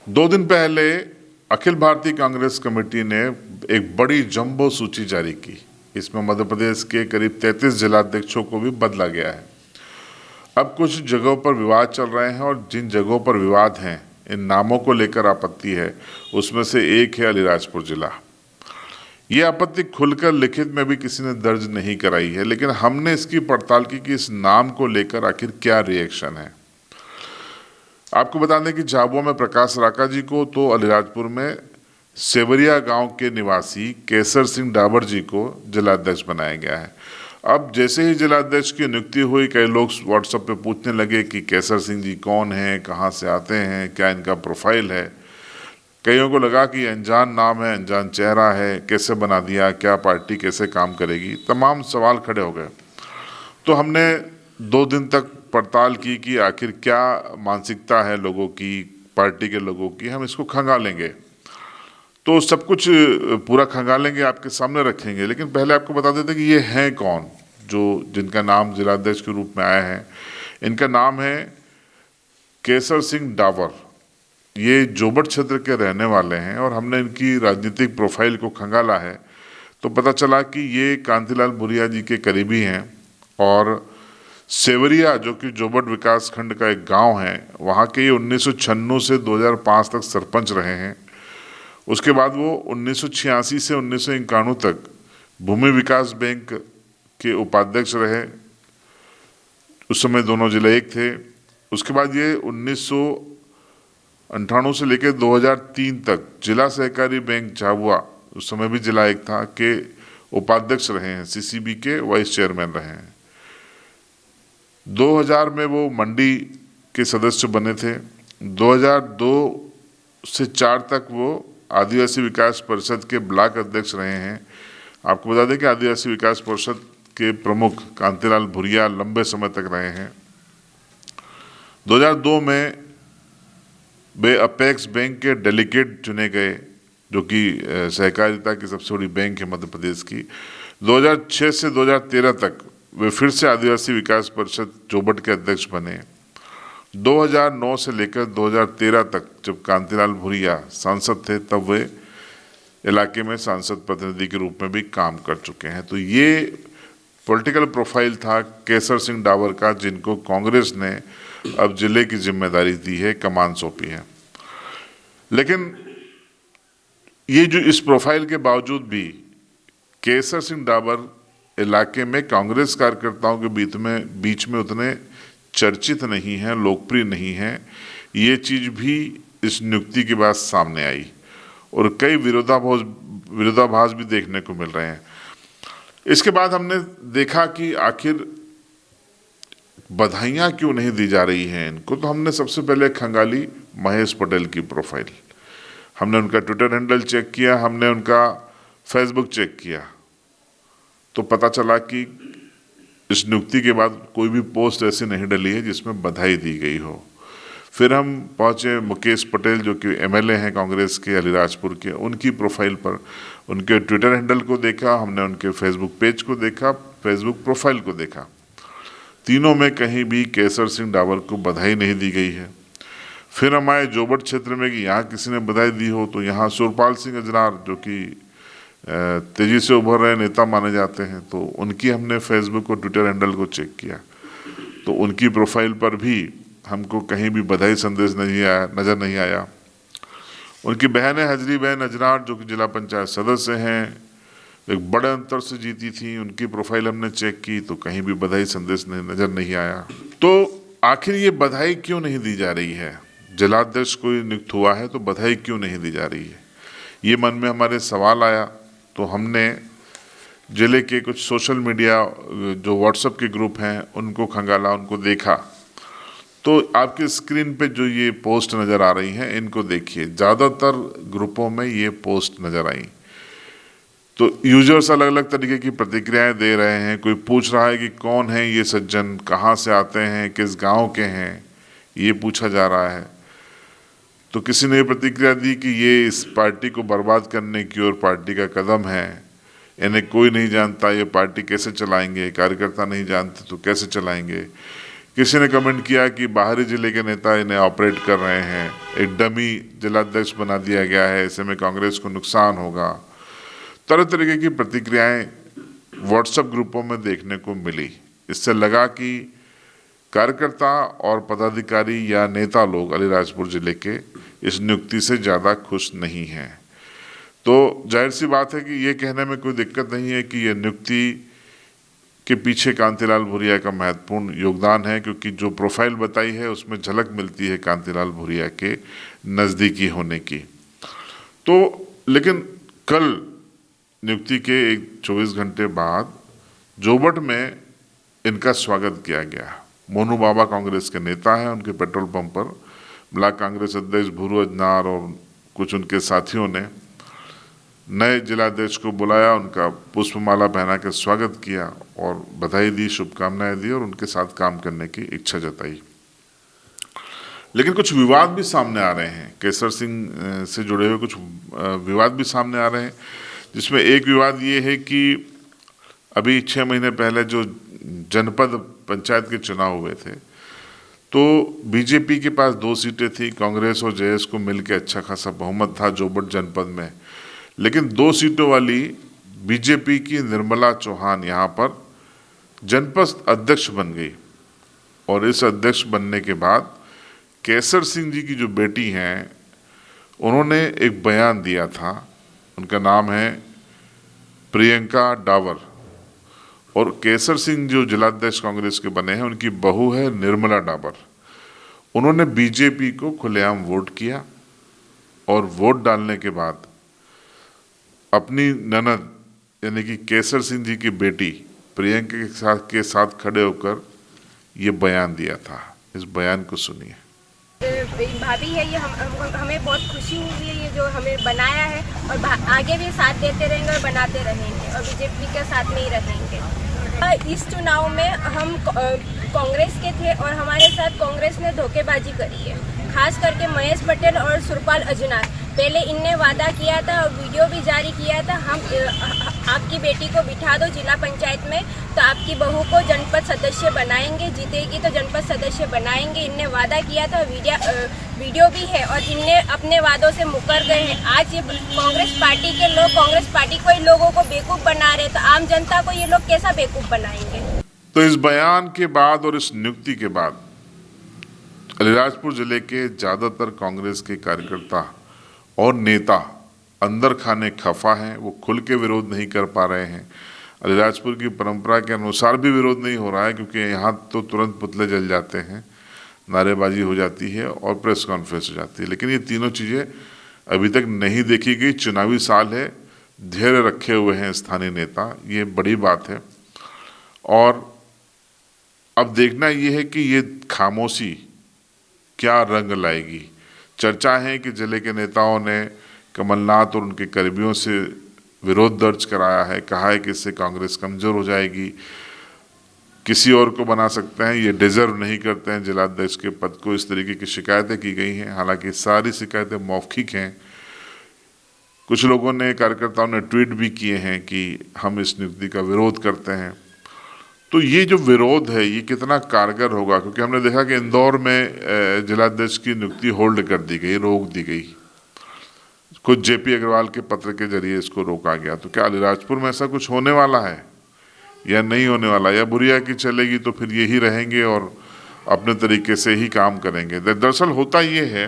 2 दिन पहले अखिल भारतीय कांग्रेस कमेटी ने एक बड़ी जंबो सूची जारी की। इसमें मध्य प्रदेश के करीब 33 जिलाध्यक्षों को भी बदला गया है। अब कुछ जगहों पर विवाद चल रहे हैं और जिन जगहों पर विवाद हैं, इन नामों को लेकर आपत्ति है, उसमें से एक है अलीराजपुर जिला। ये आपत्ति खुलकर लिखित में भी किसी ने दर्ज नहीं कराई है, लेकिन हमने इसकी पड़ताल की कि इस नाम को लेकर आखिर क्या रिएक्शन है। आपको बता दें कि झाबुआ में प्रकाश राका जी को तो अलीराजपुर में सेवरिया गांव के निवासी केसर सिंह डाबर जी को जिलाध्यक्ष बनाया गया है। अब जैसे ही जिलाध्यक्ष की नियुक्ति हुई, कई लोग व्हाट्सएप पे पूछने लगे कि केसर सिंह जी कौन हैं, कहां से आते हैं, क्या इनका प्रोफाइल है। कईयों को लगा कि अनजान नाम है, अनजान चेहरा है, कैसे बना दिया, क्या पार्टी कैसे काम करेगी, तमाम सवाल खड़े हो गए। तो हमने 2 दिन तक पड़ताल की कि आखिर क्या मानसिकता है लोगों की, पार्टी के लोगों की। हम इसको खंगालेंगे, तो सब कुछ पूरा खंगालेंगे, आपके सामने रखेंगे। लेकिन पहले आपको बता देते कि ये हैं कौन, जो जिनका नाम जिलाध्यक्ष के रूप में आया है। इनका नाम है केसर सिंह डावर। ये जोबट क्षेत्र के रहने वाले हैं और हमने इनकी राजनीतिक प्रोफाइल को खंगाला है तो पता चला कि ये कांतिलाल भूरिया जी के करीबी हैं और सेवरिया, जो कि जोबट विकास खंड का एक गांव है, वहाँ के ये 1996 से 2005 तक सरपंच रहे हैं। उसके बाद वो 1986 से 1991 तक भूमि विकास बैंक के उपाध्यक्ष रहे। उस समय दोनों जिले एक थे। उसके बाद ये 1998 से लेकर 2003 तक जिला सहकारी बैंक झाबुआ, उस समय भी जिला एक था, के उपाध्यक्ष रहे हैं, सीसीबी के वाइस चेयरमैन रहे हैं। 2000 में वो मंडी के सदस्य बने थे। 2002 से 4 तक वो आदिवासी विकास परिषद के ब्लॉक अध्यक्ष रहे हैं। आपको बता दें कि आदिवासी विकास परिषद के प्रमुख कांतिलाल भूरिया लंबे समय तक रहे हैं। 2002 में वे अपेक्स बैंक के डेलीगेट चुने गए, जो कि सहकारिता की सबसे बड़ी बैंक है मध्य प्रदेश की। 2006 से 2013 तक वे फिर से आदिवासी विकास परिषद जोबट के अध्यक्ष बने। 2009 से लेकर 2013 तक जब कांतिलाल भूरिया सांसद थे, तब वे इलाके में सांसद प्रतिनिधि के रूप में भी काम कर चुके हैं। तो ये पॉलिटिकल प्रोफाइल था केसर सिंह डावर का, जिनको कांग्रेस ने अब जिले की जिम्मेदारी दी है, कमान सौंपी है। लेकिन ये जो इस प्रोफाइल के बावजूद भी केसर सिंह डावर इलाके में कांग्रेस कार्यकर्ताओं के बीच में उतने चर्चित नहीं है, लोकप्रिय नहीं है। ये चीज भी इस नियुक्ति के बाद सामने आई और कई विरोधाभास भी देखने को मिल रहे हैं। इसके बाद हमने देखा कि आखिर बधाइयां क्यों नहीं दी जा रही हैं इनको। तो हमने सबसे पहले खंगाली महेश पटेल की प्रोफाइल। हमने उनका ट्विटर हैंडल चेक किया, हमने उनका फेसबुक चेक किया, तो पता चला कि इस नियुक्ति के बाद कोई भी पोस्ट ऐसी नहीं डली है जिसमें बधाई दी गई हो। फिर हम पहुंचे मुकेश पटेल, जो कि एमएलए हैं कांग्रेस के अलीराजपुर के, उनकी प्रोफाइल पर उनके ट्विटर हैंडल को देखा, हमने उनके फेसबुक पेज को देखा, फेसबुक प्रोफाइल को देखा। तीनों में कहीं भी केसर सिंह डावर को बधाई नहीं दी गई है। फिर हम आए जोबट क्षेत्र में कि यहाँ किसी ने बधाई दी हो, तो यहाँ सुरपाल सिंह अजनार, जो कि तेजी से उभर रहे नेता माने जाते हैं, तो उनकी हमने फेसबुक और ट्विटर हैंडल को चेक किया, तो उनकी प्रोफाइल पर भी हमको कहीं भी बधाई संदेश नजर नहीं आया। उनकी बहन है हजरी बहन अजनार, जो कि जिला पंचायत सदस्य हैं, एक बड़े अंतर से जीती थी, उनकी प्रोफाइल हमने चेक की, तो कहीं भी बधाई संदेश नजर नहीं आया। तो आखिर ये बधाई क्यों नहीं दी जा रही है? जिलाध्यक्ष कोई नियुक्त हुआ है तो बधाई क्यों नहीं दी जा रही है, ये मन में हमारे सवाल आया। तो हमने जिले के कुछ सोशल मीडिया जो व्हाट्सएप के ग्रुप हैं उनको खंगाला, उनको देखा। तो आपकी स्क्रीन पे जो ये पोस्ट नज़र आ रही हैं, इनको देखिए। ज़्यादातर ग्रुपों में ये पोस्ट नज़र आई। तो यूजर्स अलग अलग तरीके की प्रतिक्रियाएं दे रहे हैं। कोई पूछ रहा है कि कौन है ये सज्जन, कहाँ से आते हैं, किस गांव के हैं, ये पूछा जा रहा है। तो किसी ने प्रतिक्रिया दी कि ये इस पार्टी को बर्बाद करने की ओर पार्टी का कदम है, इन्हें कोई नहीं जानता, ये पार्टी कैसे चलाएंगे, कार्यकर्ता नहीं जानते तो कैसे चलाएंगे। किसी ने कमेंट किया कि बाहरी जिले के नेता इन्हें ऑपरेट कर रहे हैं, एक डमी जिलाध्यक्ष बना दिया गया है, ऐसे में कांग्रेस को नुकसान होगा। तरह तरीके की प्रतिक्रियाएं व्हाट्सएप ग्रुपों में देखने को मिली। इससे लगा कि कार्यकर्ता और पदाधिकारी या नेता लोग अलीराजपुर जिले के इस नियुक्ति से ज़्यादा खुश नहीं हैं। तो जाहिर सी बात है कि ये कहने में कोई दिक्कत नहीं है कि ये नियुक्ति के पीछे कांतिलाल भूरिया का महत्वपूर्ण योगदान है, क्योंकि जो प्रोफाइल बताई है उसमें झलक मिलती है कांतिलाल भूरिया के नज़दीकी होने की। तो लेकिन कल नियुक्ति के 24 घंटे बाद जोबट में इनका स्वागत किया गया। मोनू बाबा कांग्रेस के नेता हैं, उनके पेट्रोल पंप पर ब्लॉक कांग्रेस अध्यक्ष भूरू अजनार और कुछ उनके साथियों ने नए जिलाध्यक्ष को बुलाया, उनका पुष्पमाला पहना के स्वागत किया और बधाई दी, शुभकामनाएं दी और उनके साथ काम करने की इच्छा जताई। लेकिन कुछ विवाद भी सामने आ रहे हैं, केसर सिंह से जुड़े हुए कुछ विवाद भी सामने आ रहे हैं, जिसमें एक विवाद ये है कि अभी 6 महीने पहले जो जनपद पंचायत के चुनाव हुए थे तो बीजेपी के पास 2 सीटें थी, कांग्रेस और जेएस को मिलकर अच्छा खासा बहुमत था जोबट जनपद में। लेकिन 2 सीटों वाली बीजेपी की निर्मला चौहान यहाँ पर जनपद अध्यक्ष बन गई और इस अध्यक्ष बनने के बाद केसर सिंह जी की जो बेटी हैं उन्होंने एक बयान दिया था। उनका नाम है प्रियंका डावर और केसर सिंह जो जिलाध्यक्ष कांग्रेस के बने हैं उनकी बहू है निर्मला डावर। उन्होंने बीजेपी को खुलेआम वोट किया और वोट डालने के बाद अपनी ननद यानी कि केसर सिंह जी की बेटी प्रियंका के साथ खड़े होकर ये बयान दिया था। इस बयान को सुनिए। भाभी है ये, हमें बहुत खुशी हुई है ये जो हमें बनाया है और आगे भी साथ देते रहेंगे और बनाते रहेंगे और बीजेपी के साथ में ही रहेंगे। इस चुनाव में हम कांग्रेस के थे और हमारे साथ कांग्रेस ने धोखेबाजी करी है, खास करके महेश पटेल और सुरपाल अजनार। पहले इनने वादा किया था और वीडियो भी जारी किया था, हम आपकी बेटी को बिठा दो जिला पंचायत में तो आपकी बहू को जनपद सदस्य बनाएंगे, जीतेगी तो जनपद सदस्य बनाएंगे। इनने वादा किया था, वीडियो भी है और इनने अपने वादों से मुकर गए हैं। आज ये कांग्रेस पार्टी के लोग कांग्रेस पार्टी को इन लोगों को बेवकूफ़ बना रहे, तो आम जनता को ये लोग कैसा बेवकूफ़ बनाएंगे। तो इस बयान के बाद और इस नियुक्ति के बाद अलीराजपुर जिले के ज़्यादातर कांग्रेस के कार्यकर्ता और नेता अंदर खाने खफा हैं, वो खुल के विरोध नहीं कर पा रहे हैं। अलीराजपुर की परंपरा के अनुसार भी विरोध नहीं हो रहा है, क्योंकि यहाँ तो तुरंत पुतले जल जाते हैं, नारेबाजी हो जाती है और प्रेस कॉन्फ्रेंस हो जाती है। लेकिन ये तीनों चीज़ें अभी तक नहीं देखी गई। चुनावी साल है, धैर्य रखे हुए हैं स्थानीय नेता, ये बड़ी बात है। और अब देखना ये है कि ये खामोशी क्या रंग लाएगी। चर्चा है कि जिले के नेताओं ने कमलनाथ और उनके कर्मियों से विरोध दर्ज कराया है, कहा है कि इससे कांग्रेस कमज़ोर हो जाएगी, किसी और को बना सकते हैं, ये डिज़र्व नहीं करते हैं जिलाध्यक्ष के पद को। इस तरीके की शिकायतें की गई हैं। हालांकि सारी शिकायतें मौखिक हैं। कुछ लोगों ने, कार्यकर्ताओं ने ट्वीट भी किए हैं कि हम इस नियुक्ति का विरोध करते हैं। तो ये जो विरोध है ये कितना कारगर होगा, क्योंकि हमने देखा कि इंदौर में जिलाध्यक्ष की नियुक्ति होल्ड कर दी गई, रोक दी गई। खुद जेपी अग्रवाल के पत्र के जरिए इसको रोका गया। तो क्या अलीराजपुर में ऐसा कुछ होने वाला है या नहीं होने वाला, या भूरिया की चलेगी तो फिर यही रहेंगे और अपने तरीके से ही काम करेंगे। दरअसल होता ये है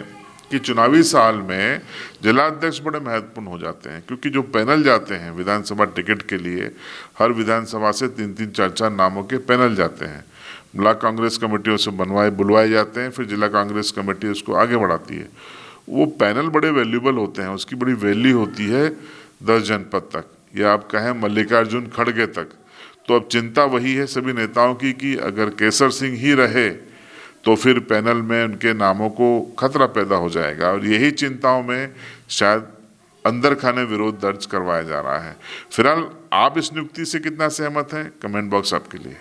कि चुनावी साल में जिलाध्यक्ष बड़े महत्वपूर्ण हो जाते हैं, क्योंकि जो पैनल जाते हैं विधानसभा टिकट के लिए, हर विधानसभा से 3-3, 4-4 नामों के पैनल जाते हैं। ब्लॉक कांग्रेस कमेटियों से बुलवाए जाते हैं, फिर जिला कांग्रेस कमेटी उसको आगे बढ़ाती है। वो पैनल बड़े वैल्यूबल होते हैं, उसकी बड़ी वैल्यू होती है 10 जनपद तक, या आप कहें मल्लिकार्जुन खड़गे तक। तो अब चिंता वही है सभी नेताओं की कि अगर केसर सिंह ही रहे तो फिर पैनल में उनके नामों को खतरा पैदा हो जाएगा, और यही चिंताओं में शायद अंदर खाने विरोध दर्ज करवाया जा रहा है। फिलहाल आप इस नियुक्ति से कितना सहमत हैं, कमेंट बॉक्स आपके लिए।